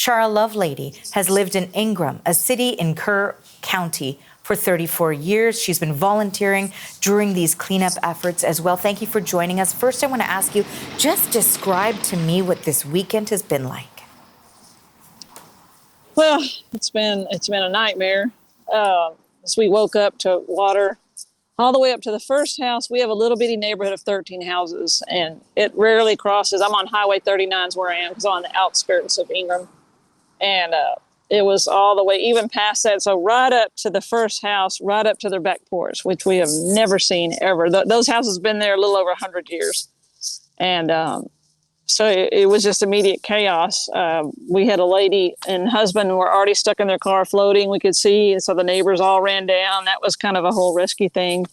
Sharra Lovelady has lived in Ingram, a city in Kerr County, for 34 years. She's been volunteering during these cleanup efforts as well. Thank you for joining us. First, I want to ask you, just describe to me what this weekend has been like. Well, it's been a nightmare. As we woke up to water all the way up to the first house. We have a little bitty neighborhood of 13 houses, and it rarely crosses. I'm on Highway 39 is where I am, because I'm on the outskirts of Ingram. And it was all the way, even past that. So right up to the first house, right up to their back porch, which we have never seen ever. Those houses have been there a little over 100 years. And so it was just immediate chaos. We had a lady and husband were already stuck in their car floating. We could see, and so the neighbors all ran down. That was kind of a whole rescue thing.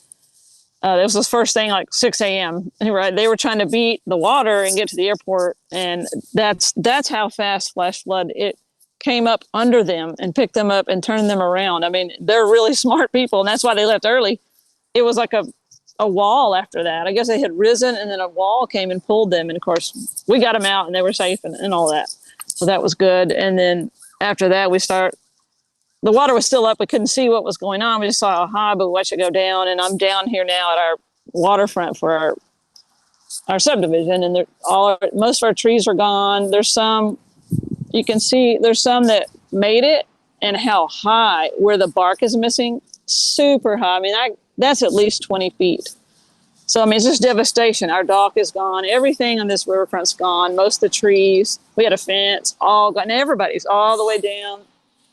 This was the first thing, like 6 a.m. Right? They were trying to beat the water and get to the airport, and that's how fast flash flood it came up under them and picked them up and turned them around. I mean, they're really smart people, and that's why they left early. It was like a wall after that. I guess they had risen, and then a wall came and pulled them. And of course, we got them out, and they were safe and all that. So that was good. And then after that, the water was still up. We couldn't see what was going on. We just saw a high, but we watched it go down. And I'm down here now at our waterfront for our subdivision, and most of our trees are gone. There's some, you can see there's some that made it, and how high, where the bark is missing, super high. I mean, that's at least 20 feet. So, I mean, it's just devastation. Our dock is gone. Everything on this riverfront's gone. Most of the trees, we had a fence, all gone. Everybody's all the way down,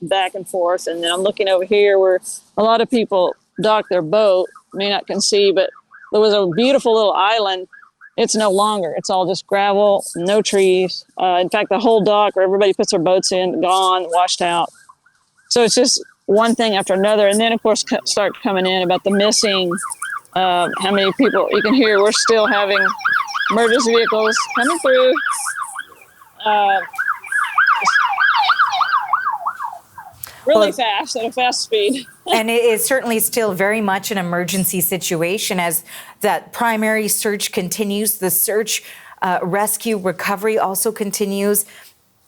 back and forth. And then I'm looking over here where a lot of people dock their boat. May not can see, but there was a beautiful little island. It's no longer. It's all just gravel, no trees. In fact, the whole dock where everybody puts their boats in, gone, washed out. So it's just one thing after another. And then, of course, start coming in about the missing, how many people. You can hear we're still having emergency vehicles coming through. Really fast, at a fast speed. And it is certainly still very much an emergency situation as that primary search continues. The search, rescue, recovery also continues.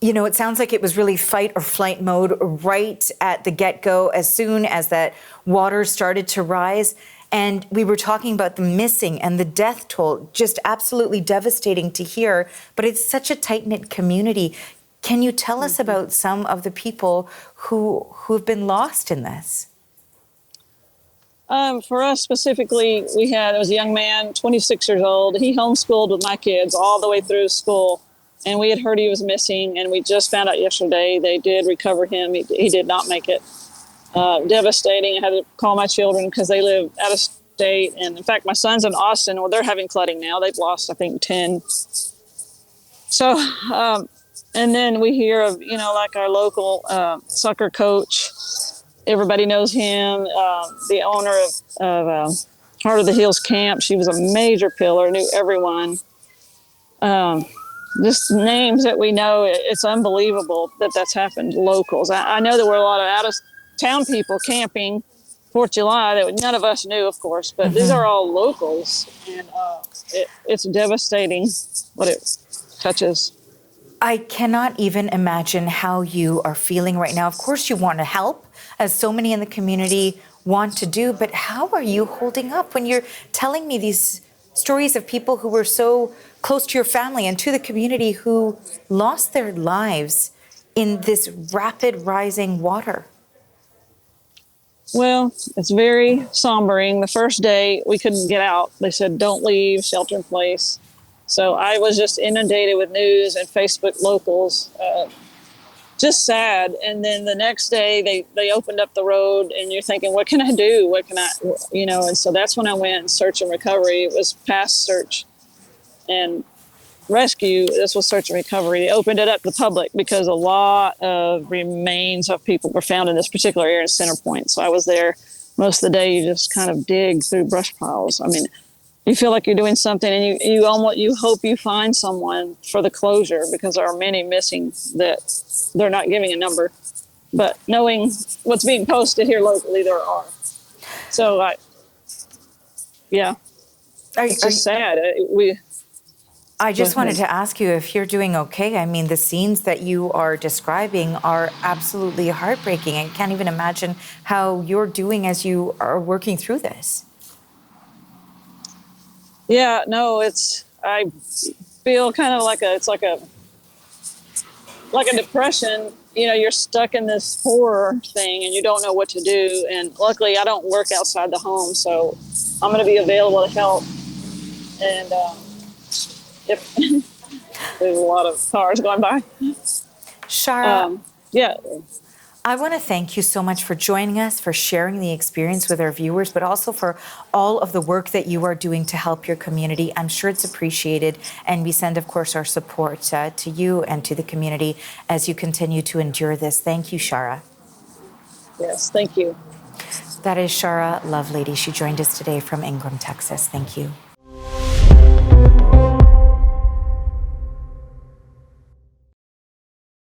You know, it sounds like it was really fight or flight mode right at the get-go as soon as that water started to rise. And we were talking about the missing and the death toll, just absolutely devastating to hear. But it's such a tight-knit community. Can you tell us about some of the people who've been lost in this? For us specifically, there was a young man, 26 years old. He homeschooled with my kids all the way through school. And we had heard he was missing, and we just found out yesterday they did recover him. He did not make it. Devastating. I had to call my children because they live out of state. And in fact, my son's in Austin. Well, they're having flooding now. They've lost, I think, 10. So, and then we hear of, like our local soccer coach. Everybody knows him. The owner of Heart of the Hills Camp. She was a major pillar, knew everyone. Just names that we know. It's unbelievable that that's happened. Locals. I know there were a lot of out-of-town people camping 4th of July that none of us knew, of course, but these are all locals, and it's devastating what it touches. I cannot even imagine how you are feeling right now. Of course, you want to help, as so many in the community want to do, but how are you holding up when you're telling me these stories of people who were so close to your family and to the community who lost their lives in this rapid rising water? Well, it's very sombering. The first day we couldn't get out. They said, don't leave, shelter in place. So I was just inundated with news and Facebook locals, just sad. And then the next day they opened up the road, and you're thinking, what can I do? What can I, and so that's when I went and search and recovery. It was past search and rescue. This was search and recovery. They opened it up to the public because a lot of remains of people were found in this particular area in Center Point. So I was there most of the day. You just kind of dig through brush piles. I mean, you feel like you're doing something, and you hope you find someone for the closure, because there are many missing that they're not giving a number. But knowing what's being posted here locally, there are. So, it's just sad. I just Go wanted ahead. to ask you if you're doing okay. I mean, the scenes that you are describing are absolutely heartbreaking. I can't even imagine how you're doing as you are working through this. Yeah, no, I feel kind of like like a depression. You know, you're stuck in this horror thing and you don't know what to do. And luckily, I don't work outside the home, so I'm going to be available to help. And if there's a lot of cars going by, Sharra, yeah, I want to thank you so much for joining us, for sharing the experience with our viewers, but also for all of the work that you are doing to help your community. I'm sure it's appreciated, and we send, of course, our support to you and to the community as you continue to endure this. Thank you, Sharra. yes, thank you. That is Sharra Lovelady. She joined us today from Ingram, Texas. Thank you.